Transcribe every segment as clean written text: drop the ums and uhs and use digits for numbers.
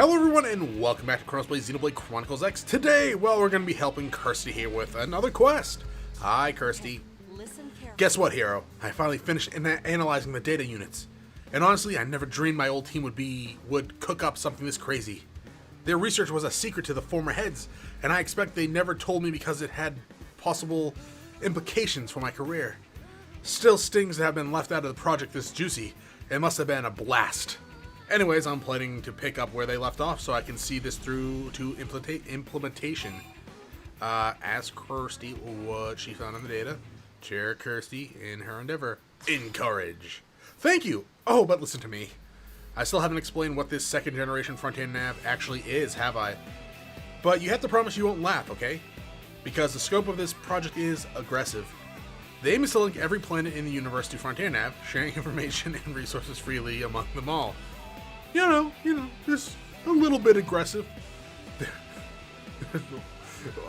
Hello everyone and welcome back to Xenoblade Chronicles X. Today, well, we're going to be helping Kirsty here with another quest. Hi Kirsty. Guess what, hero? I finally finished analyzing the data units. And honestly, I never dreamed my old team would cook up something this crazy. Their research was a secret to the former heads, and I expect they never told me because it had possible implications for my career. Still stings to have been left out of the project this juicy. It must have been a blast. Anyways, I'm planning to pick up where they left off so I can see this through to implementation. Ask Kirsty what she found in the data. Cheer Kirsty in her endeavor. Encourage. Thank you. Oh, but listen to me. I still haven't explained what this second generation front-end nav actually is, have I? But you have to promise you won't laugh, okay? Because the scope of this project is aggressive. The aim is to link every planet in the universe to front-end nav, sharing information and resources freely among them all. You know, just a little bit aggressive.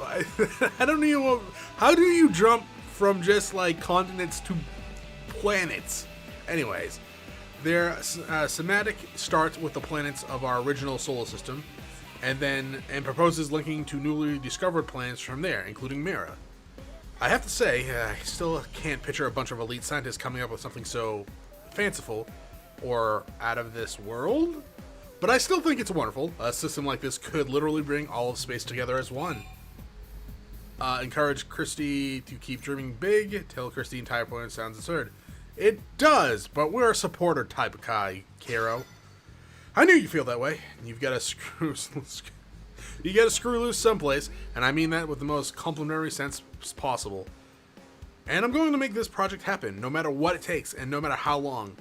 I don't know. How do you jump from just like continents to planets? Anyways, their schematic starts with the planets of our original solar system, and proposes linking to newly discovered planets from there, including Mira. I have to say, I still can't picture a bunch of elite scientists coming up with something so fanciful or out of this world, but I still think it's wonderful. A system like this could literally bring all of space together as one. Encourage Kirsty to keep dreaming big. Tell Kirsty entire point sounds absurd. It does, but we're a supporter type of guy, Karo. I knew you feel that way. You've got to screw loose someplace, and I mean that with the most complimentary sense possible. And I'm going to make this project happen, no matter what it takes, and no matter how long.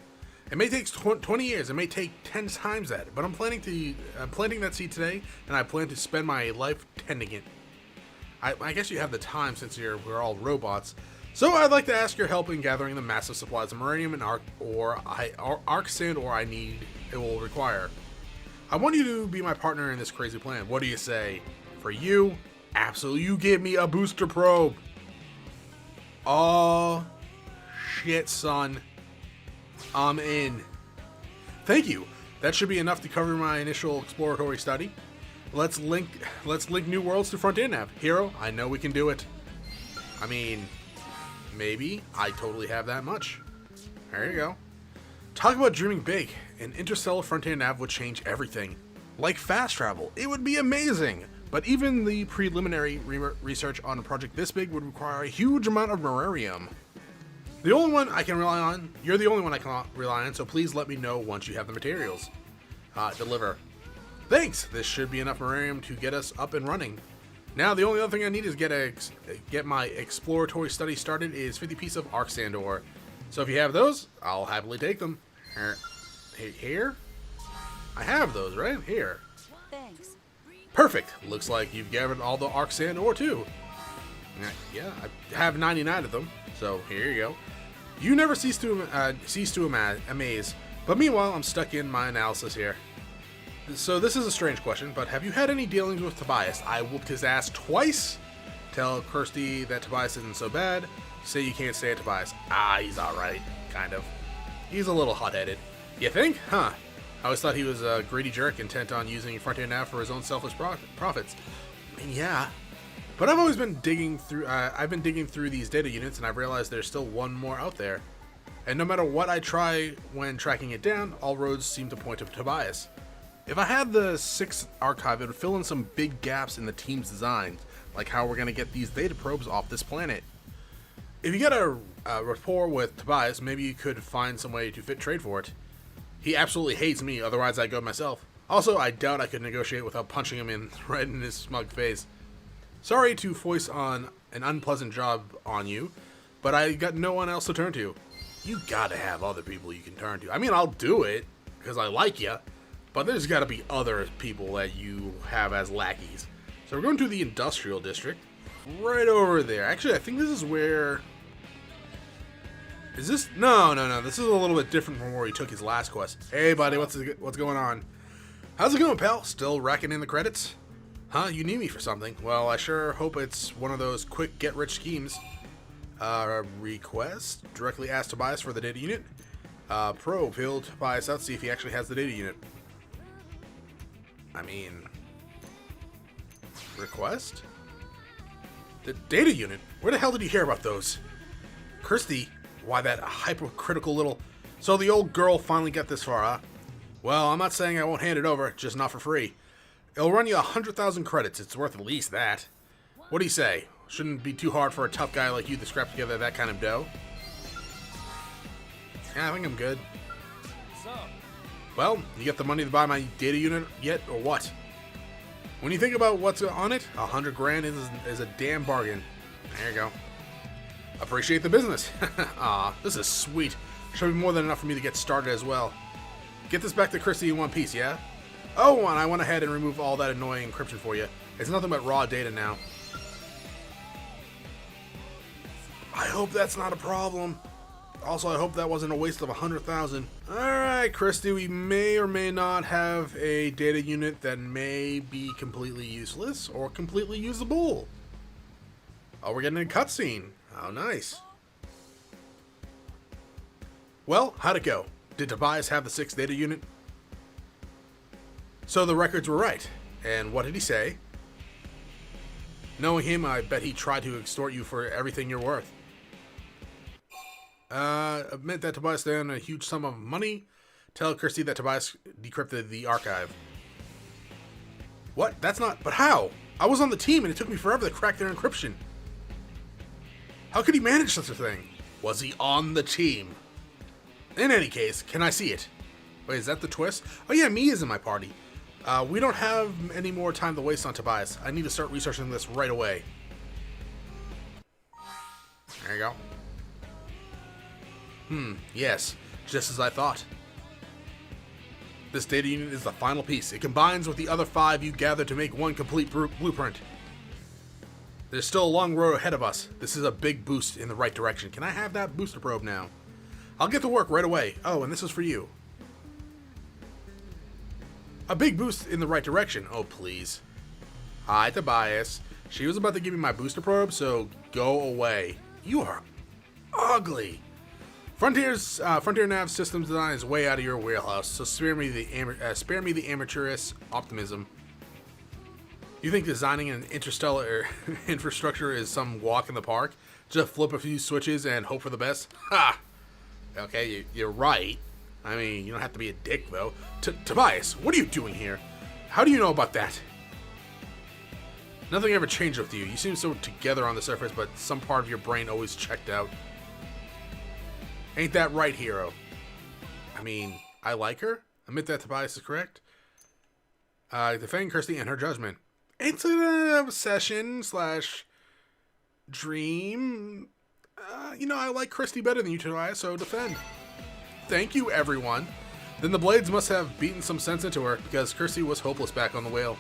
It may take 20 years, it may take 10 times that, but I'm planting that seed today, and I plan to spend my life tending it. I guess you have the time since we're all robots, so I'd like to ask your help in gathering the massive supplies of Meridium and Arc Sand ore it will require. I want you to be my partner in this crazy plan. What do you say? For you, absolutely, you give me a booster probe. Oh, shit, son. I'm in. Thank you. That should be enough to cover my initial exploratory study. Let's link new worlds to front-end nav. Hero, I know we can do it. I mean, maybe. I totally have that much. There you go. Talk about dreaming big. An interstellar front-end nav would change everything. Like fast travel, it would be amazing. But even the preliminary research on a project this big would require a huge amount of Meridium. The only one I can rely on, you're the only one I can rely on, so please let me know once you have the materials. Deliver. Thanks! This should be enough Meridium to get us up and running. Now, the only other thing I need is get my exploratory study started is 50 pieces of arc sand ore. So if you have those, I'll happily take them. Here? I have those, right? Here. Thanks. Perfect! Looks like you've gathered all the arc sand ore, too. Yeah, I have 99 of them, so here you go. You never cease to amaze, but meanwhile, I'm stuck in my analysis here. So this is a strange question, but have you had any dealings with Tobias? I whooped his ass twice. Tell Kirsty that Tobias isn't so bad. Say you can't stay at Tobias. He's alright, kind of. He's a little hot-headed. You think? Huh. I always thought he was a greedy jerk intent on using front-end nav for his own selfish profits. I mean, yeah. But I've always been digging through these data units, and I've realized there's still one more out there. And no matter what I try when tracking it down, all roads seem to point to Tobias. If I had the 6th archive, it would fill in some big gaps in the team's designs, like how we're going to get these data probes off this planet. If you get a rapport with Tobias, maybe you could find some way to trade for it. He absolutely hates me, otherwise I'd go myself. Also, I doubt I could negotiate without punching him right in his smug face. Sorry to foist on an unpleasant job on you, but I got no one else to turn to. You gotta have other people you can turn to. I mean, I'll do it, because I like you, but there's gotta be other people that you have as lackeys. So we're going to the industrial district, right over there. Actually, I think this is where... Is this? No. This is a little bit different from where he took his last quest. Hey, buddy, what's going on? How's it going, pal? Still racking in the credits? Huh? You need me for something? Well, I sure hope it's one of those quick get-rich schemes. Request? Directly ask Tobias for the data unit. Probe. He'll Tobias out, see if he actually has the data unit. I mean... Request? The data unit? Where the hell did you hear about those? Kirsty? Why, that hypercritical little... So the old girl finally got this far, huh? Well, I'm not saying I won't hand it over, just not for free. It'll run you 100,000 credits. It's worth at least that. What do you say? Shouldn't be too hard for a tough guy like you to scrap together that kind of dough. Yeah, I think I'm good. Well, you got the money to buy my data unit yet, or what? When you think about what's on it, 100 grand is a damn bargain. There you go. Appreciate the business. Aw, this is sweet. Should be more than enough for me to get started as well. Get this back to Kirsty in one piece, yeah? Oh, and I went ahead and removed all that annoying encryption for you. It's nothing but raw data now. I hope that's not a problem. Also, I hope that wasn't a waste of 100,000. Alright, Kirsty, we may or may not have a data unit that may be completely useless or completely usable. Oh, we're getting a cutscene. How nice. Well, how'd it go? Did Tobias have the 6th data unit? So the records were right. And what did he say? Knowing him, I bet he tried to extort you for everything you're worth. Admit that Tobias down a huge sum of money. Tell Kirsty that Tobias decrypted the archive. What? That's not... But how? I was on the team and it took me forever to crack their encryption. How could he manage such a thing? Was he on the team? In any case, can I see it? Wait, is that the twist? Oh yeah, me is in my party. We don't have any more time to waste on Tobias. I need to start researching this right away. There you go. Yes, just as I thought. This data unit is the final piece. It combines with the other 5 you gathered to make one complete blueprint. There's still a long road ahead of us. This is a big boost in the right direction. Can I have that booster probe now? I'll get to work right away. Oh, and this is for you. A big boost in the right direction. Oh, please. Hi, Tobias. She was about to give me my booster probe, so go away. You are ugly. Frontier Nav systems design is way out of your wheelhouse, so spare me the amateurish optimism. You think designing an interstellar infrastructure is some walk in the park? Just flip a few switches and hope for the best? Ha! Okay, you're right. I mean, you don't have to be a dick, though. Tobias, what are you doing here? How do you know about that? Nothing ever changed with you. You seem so together on the surface, but some part of your brain always checked out. Ain't that right, hero? I mean, I like her. Admit that Tobias is correct. Defend Kirsty and her judgment. It's an obsession / dream. I like Kirsty better than you, Tobias, so defend. Thank you, everyone. Then the Blades must have beaten some sense into her, because Kirsty was hopeless back on the whale.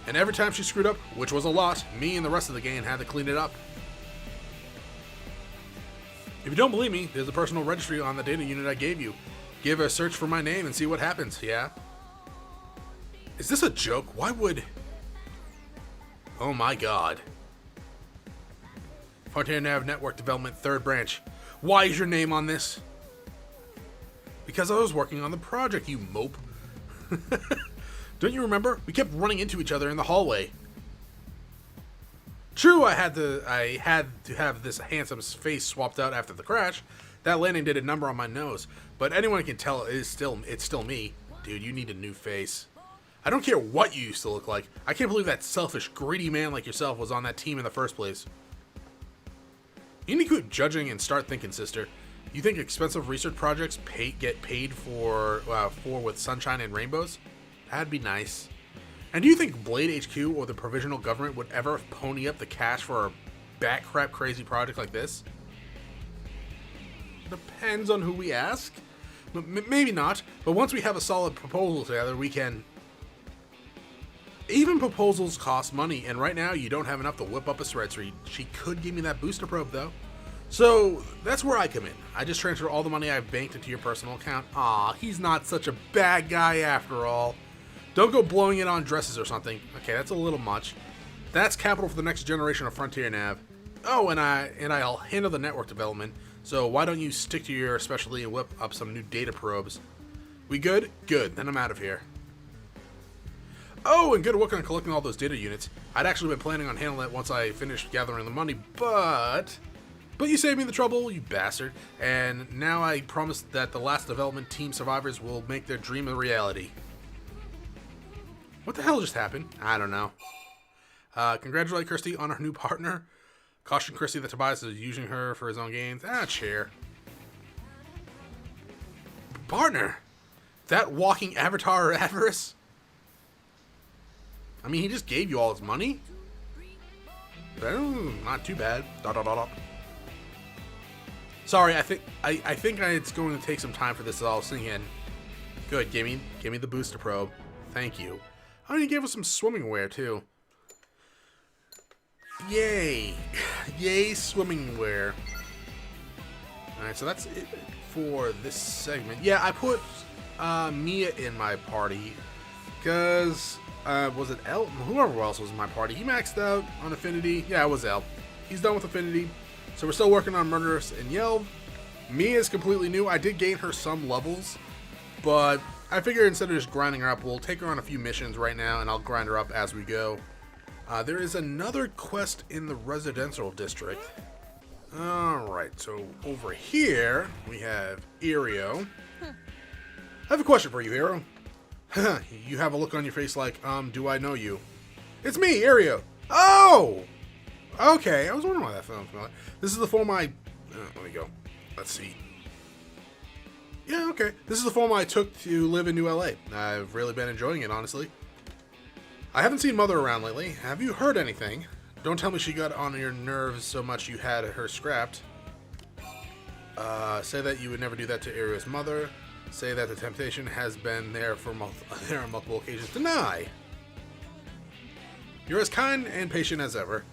And every time she screwed up, which was a lot, me and the rest of the gang had to clean it up. If you don't believe me, there's a personal registry on the data unit I gave you. Give a search for my name and see what happens, yeah? Is this a joke? Why would... Oh my god. Fortun Nav Network Development 3rd Branch. Why is your name on this? Because I was working on the project, you mope. Don't you remember? We kept running into each other in the hallway. True, I had to have this handsome face swapped out after the crash. That landing did a number on my nose, but anyone can tell it's still me. Dude, you need a new face. I don't care what you used to look like. I can't believe that selfish, greedy man like yourself was on that team in the first place. You need to quit judging and start thinking, sister. You think expensive research projects get paid for with sunshine and rainbows? That'd be nice. And do you think Blade HQ or the provisional government would ever pony up the cash for a bat crap crazy project like this? Depends on who we ask. Maybe not, but once we have a solid proposal together, we can... Even proposals cost money, and right now you don't have enough to whip up a spreadsheet. She could give me that booster probe, though. So, that's where I come in. I just transfer all the money I've banked into your personal account. Aw, he's not such a bad guy after all. Don't go blowing it on dresses or something. Okay, that's a little much. That's capital for the next generation of Frontier Nav. Oh, and I'll handle the network development. So why don't you stick to your specialty and whip up some new data probes? We good? Good. Then I'm out of here. Oh, and good work on collecting all those data units. I'd actually been planning on handling that once I finished gathering the money, but you saved me the trouble, you bastard. And now I promise that the last development team survivors will make their dream a reality. What the hell just happened? I don't know. Congratulate Kirsty on her new partner. Caution Kirsty that Tobias is using her for his own gains. Chair. Partner? That walking avatar of avarice? I mean, he just gave you all his money? Not too bad. Sorry, I think it's going to take some time for this to all sink in. Good, give me the booster probe. Thank you. Oh, you gave us some swimming wear too. Yay! Yay, swimming wear. Alright, so that's it for this segment. Yeah, I put Mia in my party because was it El? Whoever else was in my party. He maxed out on Affinity. Yeah, it was El. He's done with Affinity. So we're still working on Murderous and Yelp. Mia is completely new. I did gain her some levels, but I figure instead of just grinding her up, we'll take her on a few missions right now, and I'll grind her up as we go. There is another quest in the residential district. Alright, so over here, we have Erio. I have a question for you, Erio. You have a look on your face like, do I know you? It's me, Erio. Oh! Okay, I was wondering why that sounded familiar. This is the form let me go. Let's see. Yeah, okay. This is the form I took to live in New LA. I've really been enjoying it, honestly. I haven't seen Mother around lately. Have you heard anything? Don't tell me she got on your nerves so much you had her scrapped. Say that you would never do that to Ario's mother. Say that the temptation has been there for on multiple occasions. Deny! You're as kind and patient as ever.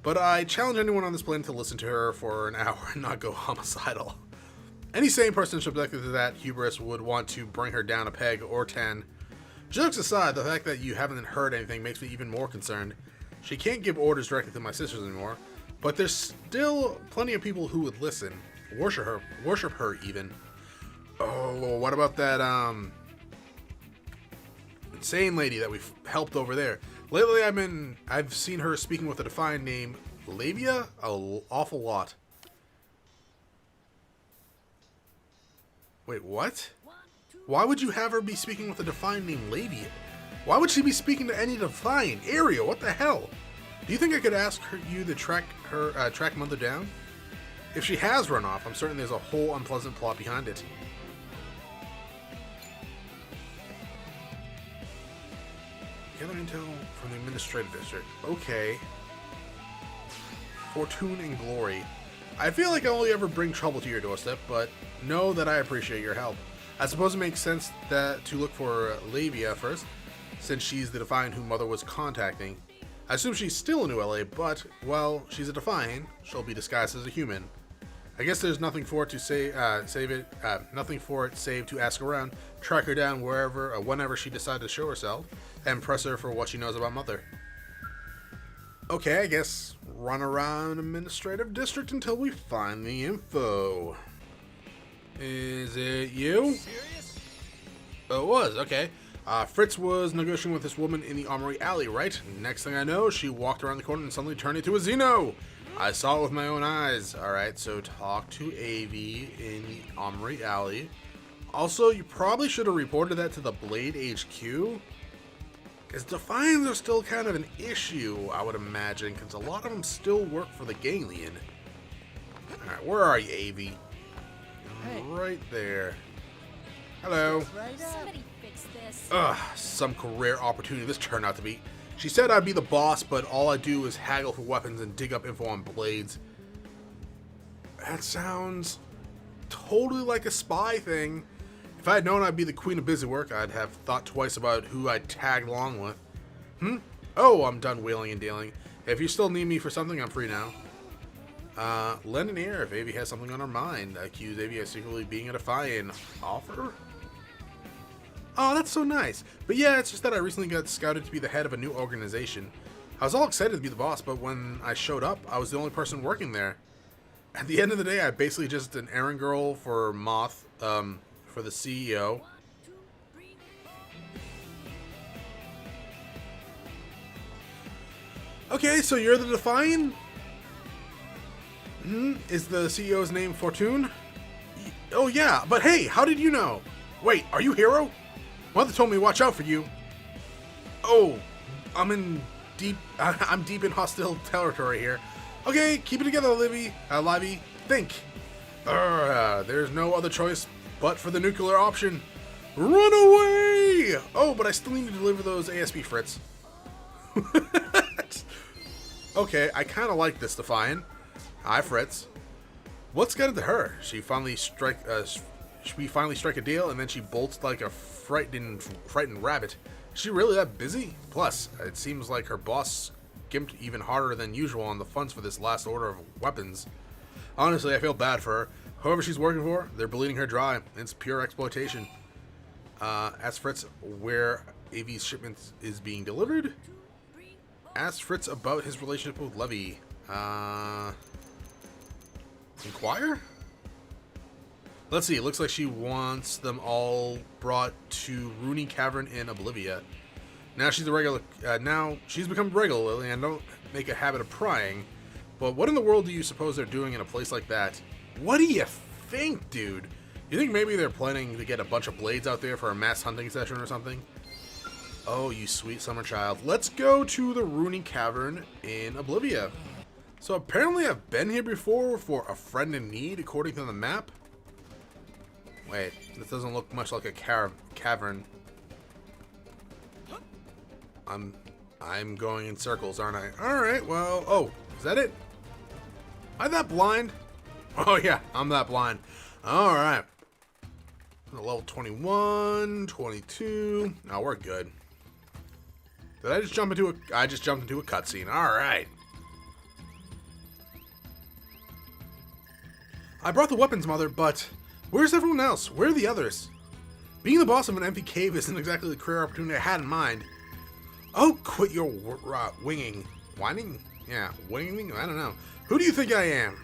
But I challenge anyone on this planet to listen to her for an hour and not go homicidal. Any sane person subjected to that hubris would want to bring her down a peg or 10. Jokes aside, the fact that you haven't heard anything makes me even more concerned. She can't give orders directly to my sisters anymore, but there's still plenty of people who would listen. Worship her even. Oh, what about that insane lady that we've helped over there? Lately I've seen her speaking with a defined name, Labia, an awful lot. Wait, what? Why would you have her be speaking with a defined name, Labia? Why would she be speaking to any defined? Erio, what the hell? Do you think I could ask you to track Mother down? If she has run off, I'm certain there's a whole unpleasant plot behind it. Gather intel from the administrative district. Okay. Fortun and glory. I feel like I only ever bring trouble to your doorstep, but know that I appreciate your help. I suppose it makes sense that to look for Labia first, since she's the Defiant who Mother was contacting. I assume she's still in New LA, but, well, she's a Defiant, she'll be disguised as a human. I guess there's nothing for it to nothing for it save to ask around, track her down whenever she decides to show herself, and press her for what she knows about Mother. Okay, I guess run around administrative district until we find the info. Is it you? Serious? Oh, it was, okay. Fritz was negotiating with this woman in the Armory Alley, right? Next thing I know, she walked around the corner and suddenly turned into a Xeno! I saw it with my own eyes. Alright, so talk to Avi in the Armory Alley. Also, you probably should have reported that to the Blade HQ. Because Defiants are still kind of an issue, I would imagine, because a lot of them still work for the Ganglion. Alright, where are you, Avi? Hey. Right there. Hello. Right up. Somebody fix this. Ugh, some career opportunity this turned out to be. She said I'd be the boss, but all I do is haggle for weapons and dig up info on blades. That sounds totally like a spy thing. If I had known I'd be the queen of busy work, I'd have thought twice about who I'd tagged along with. Oh, I'm done wheeling and dealing. If you still need me for something, I'm free now. Lend an ear if Avi has something on her mind. Accuse Avi of secretly being a Defiant. Offer? Oh, that's so nice. But yeah, it's just that I recently got scouted to be the head of a new organization. I was all excited to be the boss, but when I showed up, I was the only person working there. At the end of the day, I'm basically just an errand girl for Moth, for the CEO. Okay, so you're the Defiant? Is the CEO's name Fortun? Oh yeah, but hey, how did you know? Wait, are you Hero? Mother told me watch out for you. Oh, I'm deep in hostile territory here. Okay, keep it together, Livy. Think. There's no other choice but for the nuclear option. Run away! Oh, but I still need to deliver those ASP Fritz. Okay, I kind of like this Defiant. Hi, Fritz. What's got into her? We finally strike a deal, and then she bolts like a frightened rabbit. Is she really that busy? Plus, it seems like her boss gimped even harder than usual on the funds for this last order of weapons. Honestly, I feel bad for her. Whoever she's working for, they're bleeding her dry. It's pure exploitation. Ask Fritz where AV's shipment is being delivered. Ask Fritz about his relationship with Levy. Inquire? Let's see, it looks like she wants them all brought to Rooney Cavern in Oblivia. Now she's become regularly and don't make a habit of prying. But what in the world do you suppose they're doing in a place like that? What do you think, dude? You think maybe they're planning to get a bunch of blades out there for a mass hunting session or something? Oh, you sweet summer child. Let's go to the Rooney Cavern in Oblivia. So apparently I've been here before for a friend in need, according to the map. Wait, this doesn't look much like a cavern. I'm going in circles, aren't I? Alright, well, oh, is that it? Am I that blind? Oh yeah, I'm that blind. Alright. Level 21, 22. No, we're good. Did I just jump into I just jumped into a cutscene. Alright. I brought the weapons, Mother, but where's everyone else? Where are the others? Being the boss of an empty cave isn't exactly the career opportunity I had in mind. Oh, quit your winging. Whining? Yeah, winging? I don't know. Who do you think I am?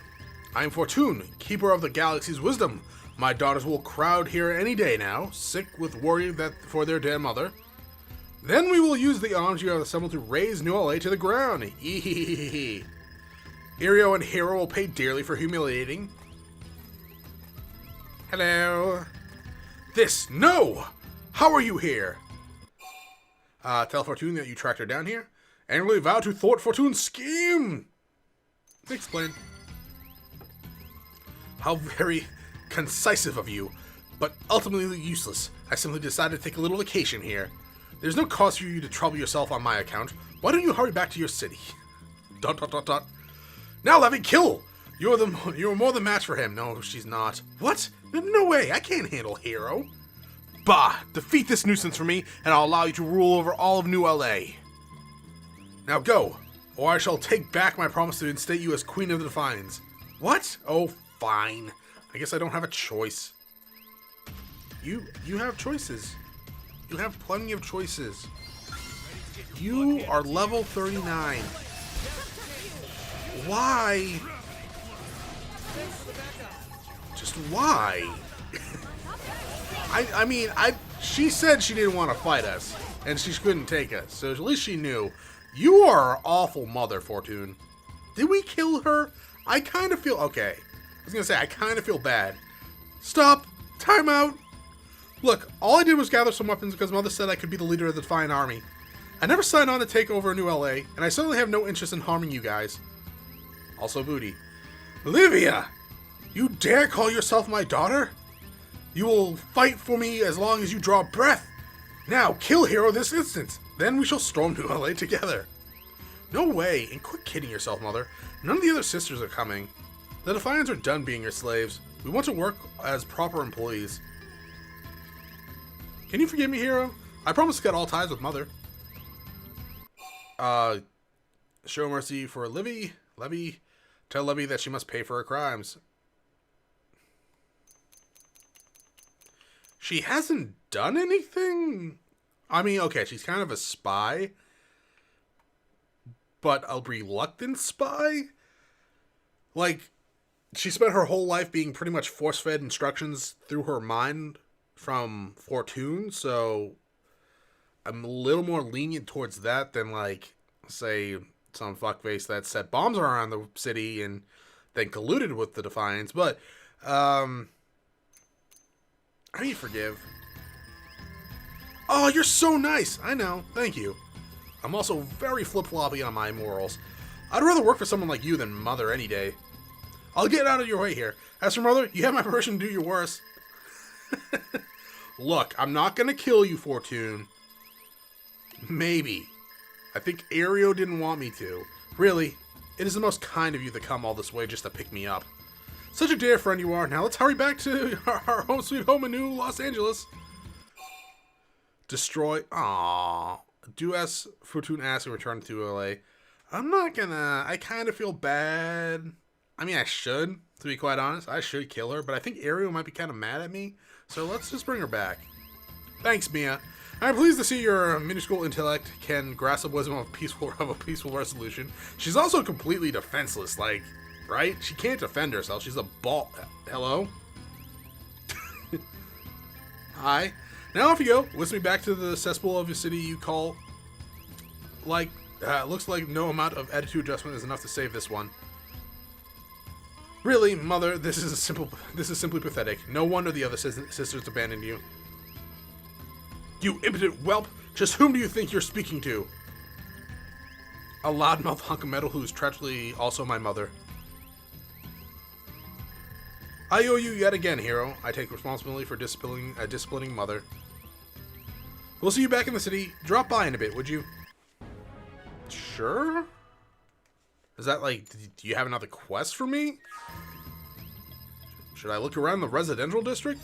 I am Fortun, keeper of the galaxy's wisdom. My daughters will crowd here any day now, sick with worry for their dead mother. Then we will use the arms you have assembled to raise New LA to the ground. Ehehehe. Erio and Hero will pay dearly for humiliating. Hello. No! How are you here? Tell Fortun that you tracked her down here. Angrily vow to thwart Fortun's scheme! Explain. How very concisive of you, but ultimately useless. I simply decided to take a little vacation here. There's no cause for you to trouble yourself on my account. Why don't you hurry back to your city? ... Now, Levy, kill! You're more than match for him. No, she's not. What? No way, I can't handle Hero. Bah! Defeat this nuisance for me, and I'll allow you to rule over all of New LA. Now go, or I shall take back my promise to instate you as Queen of the Defiants. What? Oh, fine. I guess I don't have a choice. You have choices. You have plenty of choices. You are level 39. Why? Just why? I mean, she said she didn't want to fight us, and she couldn't take us, so at least she knew. You are an awful mother, Fortun. Did we kill her? I kind of feel... Okay. I was going to say, I kind of feel bad. Stop. Time out. Look, all I did was gather some weapons because Mother said I could be the leader of the Defiant Army. I never signed on to take over New LA, and I certainly have no interest in harming you guys. Also Booty. Olivia! You dare call yourself my daughter? You will fight for me as long as you draw breath. Now, kill Hero this instant. Then we shall storm New LA together. No way, and quit kidding yourself, Mother. None of the other sisters are coming. The Defiants are done being your slaves. We want to work as proper employees. Can you forgive me, Hero? I promise to cut all ties with Mother. Show mercy for Livy. Levy. Tell Levy that she must pay for her crimes. She hasn't done anything? I mean, okay, she's kind of a spy. But a reluctant spy? Like, she spent her whole life being pretty much force-fed instructions through her mind from Fortun, so I'm a little more lenient towards that than, like, say, some fuckface that set bombs around the city and then colluded with the Defiants. But, I need forgive. Oh, you're so nice. I know. Thank you. I'm also very flip-floppy on my morals. I'd rather work for someone like you than Mother any day. I'll get out of your way here. As for Mother, you have my permission to do your worst. Look, I'm not gonna kill you, Fortun. Maybe. I think Erio didn't want me to. Really, it is the most kind of you to come all this way just to pick me up. Such a dear friend you are. Now let's hurry back to our home sweet home in New Los Angeles. Destroy. Aww. Do as Fortun asks and return to LA. I'm not gonna. I kind of feel bad. I mean, I should, to be quite honest. I should kill her, but I think Erio might be kind of mad at me. So let's just bring her back. Thanks, Mia. I'm pleased to see your minuscule intellect can grasp the wisdom of a peaceful resolution. She's also completely defenseless, like, right? She can't defend herself. She's a ball. Hello? Hi. Now off you go. Whisk me back to the cesspool of your city you call. Like, looks like no amount of attitude adjustment is enough to save this one. Really, Mother, this is simply pathetic. No wonder the other sisters abandoned you. You impotent whelp! Just whom do you think you're speaking to? A loudmouth hunk of metal who is tragically also my mother. I owe you yet again, hero. I take responsibility for disciplining Mother. We'll see you back in the city. Drop by in a bit, would you? Sure? Is that like, do you have another quest for me? Should I look around the residential district?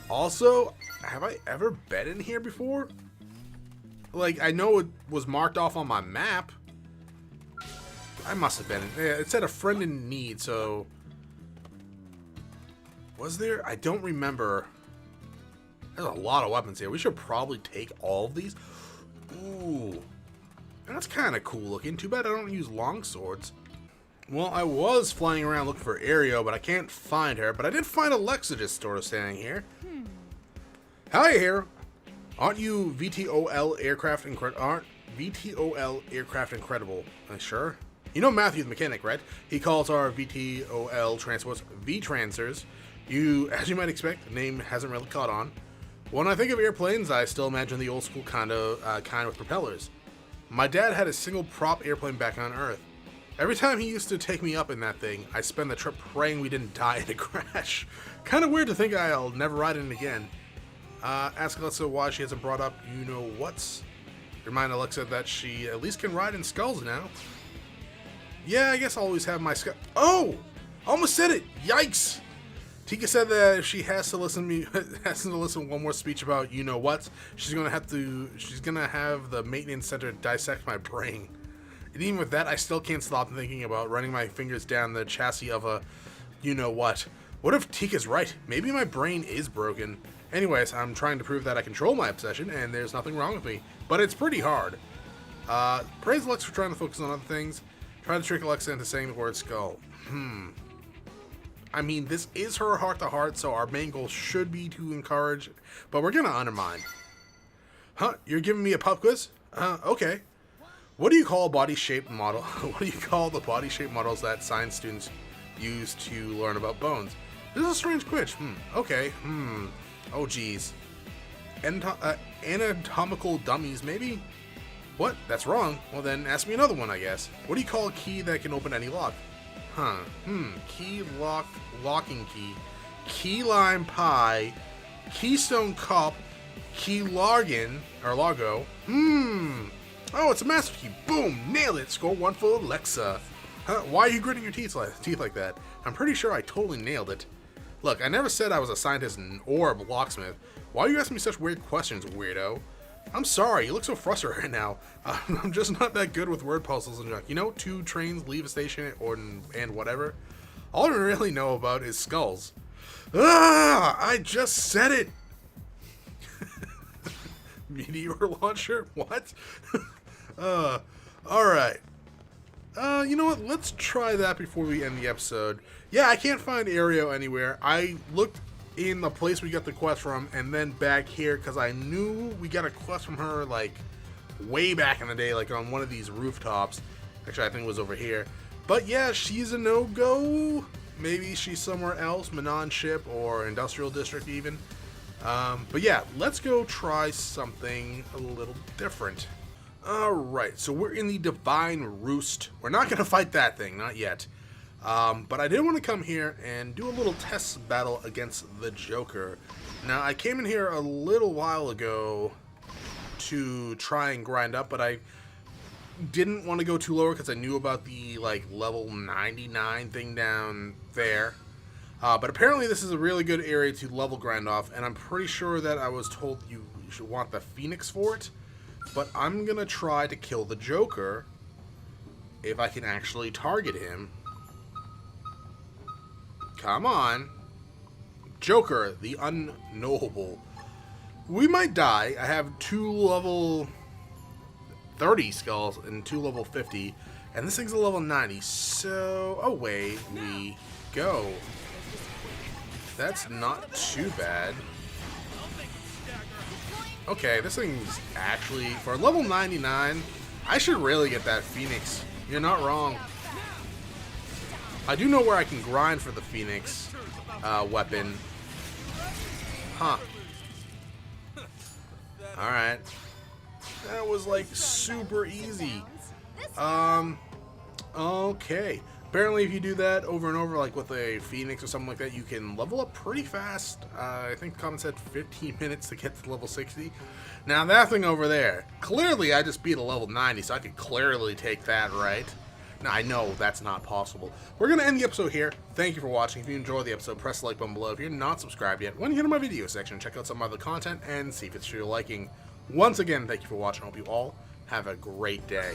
Also, have I ever been in here before? Like, I know it was marked off on my map. I must have been. It said a friend in need, so... Was there? I don't remember. There's a lot of weapons here. We should probably take all of these. Ooh. That's kind of cool looking. Too bad I don't use long swords. Well, I was flying around looking for Erio, but I can't find her. But I did find Alexa just sort of standing here. Hi, here. Aren't you VTOL aircraft incredible? Sure. You know Matthew the mechanic, right? He calls our VTOL transports V-Transers. As you might expect, the name hasn't really caught on. When I think of airplanes, I still imagine the old school kind with propellers. My dad had a single prop airplane back on Earth. Every time he used to take me up in that thing, I spend the trip praying we didn't die in a crash. Kind of weird to think I'll never ride in it again. Ask Alexa why she hasn't brought up you-know-whats. Remind Alexa that she at least can ride in skulls now. Yeah, I guess I'll always have my skull. Oh! Almost said it! Yikes! Tika said that if she has to listen one more speech about you-know-whats, she's gonna have the maintenance center dissect my brain. And even with that, I still can't stop thinking about running my fingers down the chassis of a you-know-what. What if Tika's right? Maybe my brain is broken. Anyways, I'm trying to prove that I control my obsession, and there's nothing wrong with me. But it's pretty hard. Praise Lux for trying to focus on other things. Try to trick Alexa into saying the word skull. I mean, this is her heart-to-heart, so our main goal should be to encourage, but we're gonna undermine. Huh? You're giving me a pop quiz? Okay. What do you call body-shaped model? What do you call the body-shaped models that science students use to learn about bones? This is a strange quiz. Okay. Oh, geez. Anatomical dummies, maybe? What? That's wrong. Well, then ask me another one, I guess. What do you call a key that can open any lock? Key lock, locking key, key lime pie, keystone cup, key login, or logo. Oh, it's a master key. Boom! Nailed it! Score 1 for Alexa. Why are you gritting your teeth like that? I'm pretty sure I totally nailed it. Look, I never said I was a scientist or a locksmith. Why are you asking me such weird questions, weirdo? I'm sorry, you look so frustrated right now. I'm just not that good with word puzzles and junk. You know, 2 trains leave a station and whatever? All I really know about is skulls. I just said it! Meteor launcher? What? Alright. You know what? Let's try that before we end the episode. Yeah, I can't find Erio anywhere. I looked in the place we got the quest from, and then back here, because I knew we got a quest from her, like, way back in the day, like, on one of these rooftops. Actually, I think it was over here. But yeah, she's a no-go. Maybe she's somewhere else, Manon Ship or Industrial District even. But yeah, let's go try something a little different. Alright, so we're in the Divine Roost. We're not going to fight that thing, not yet. But I did want to come here and do a little test battle against the Joker. Now, I came in here a little while ago to try and grind up, but I didn't want to go too lower because I knew about the, like, level 99 thing down there. But apparently this is a really good area to level grind off, and I'm pretty sure that I was told you should want the Phoenix for it. But I'm going to try to kill the Joker if I can actually target him. Come on. Joker, the unknowable. We might die. I have 2 level 30 skulls and 2 level 50. And this thing's a level 90. So, away we go. That's not too bad. Okay, this thing's actually, for level 99, I should really get that Phoenix. You're not wrong. I do know where I can grind for the Phoenix weapon. Huh. Alright. That was like super easy. Okay. Apparently if you do that over and over, like with a Phoenix or something like that, you can level up pretty fast. I think the comment said 15 minutes to get to level 60. Now that thing over there, clearly I just beat a level 90, so I could clearly take that, right? Now I know that's not possible. We're going to end the episode here. Thank you for watching. If you enjoyed the episode, press the like button below. If you're not subscribed yet, why don't you get in my video section, check out some other content, and see if it's to your liking. Once again, thank you for watching. I hope you all have a great day.